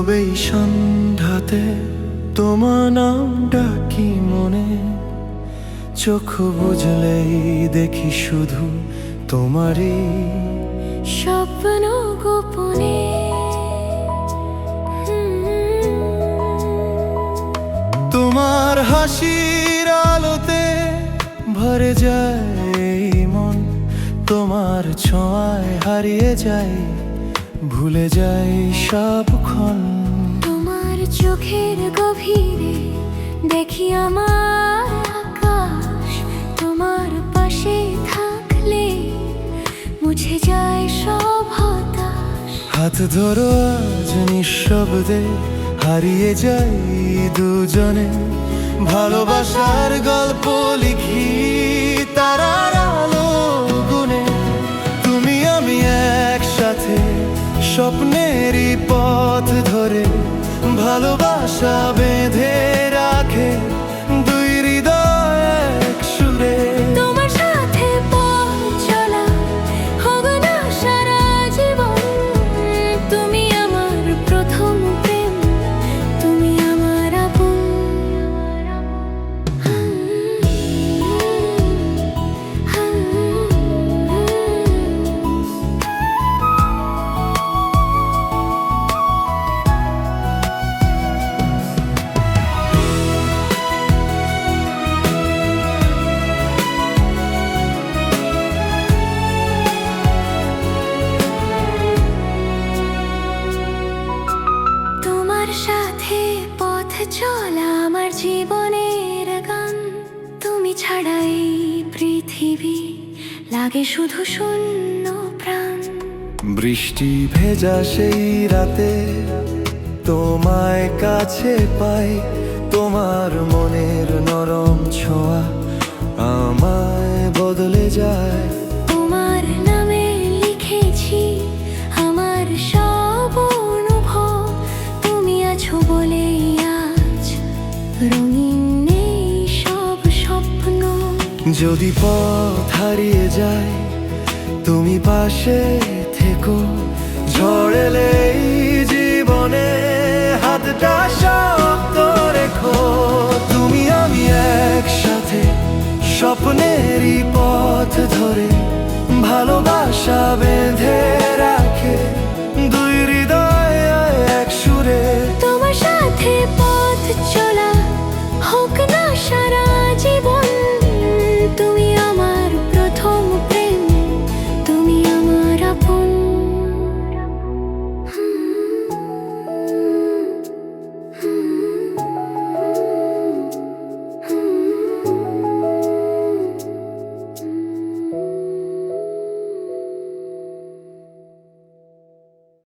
ডুবেই সন্ধ্যাতে তোমার নাম ডাকি মনে, চোখ বুঝলেই দেখি শুধু তোমারই স্বপ্ন গোপনে। তোমার হাসির আলোতে ভরে যায় এই মন, তোমার ছোঁয়ায় হারিয়ে যায়, ভুলে যাই সবক্ষণ। তোমার চোখের গভীরে দেখি আমার আকাশ, তোমার পাশে থাকলে মুছে যায় সব হতাশ। হাত ধরো আজ নিঃশব্দে, হারিয়ে যাই দুজনে, ভালোবাসার গল্প লিখি তারার আলো গুনে। তুমি আমি একসাথে স্বপ্নেরই পথ ধরে, ভালোবাসা বেঁধে রাখে দুই হৃদয় এক সুরে। তোমার সাথে পথ চলা হোক না সারা জীবন, তুমি আমার প্রথম প্রেম, তুমি আমার আপন। তোমার সাথে পথ চলা আমার জীবনের গান, তুমি ছাড়া এই পৃথিবী লাগে শুধু শূন্য প্রাণ। বৃষ্টি ভেজা সেই রাতে তোমায় কাছে পাই, তোমার মনের নরম ছোঁয়া আমায় বদলে যায়। তোমার নামে লিখেছি আমার সব অনুভব, তুমি আছো বলে আজ রঙিন নেই সব স্বপ্ন। যদি পথ হারিয়ে যায় তুমি পাশে থেকো, ঝড় এলেই জীবনে হাতটা শক্ত রেখো।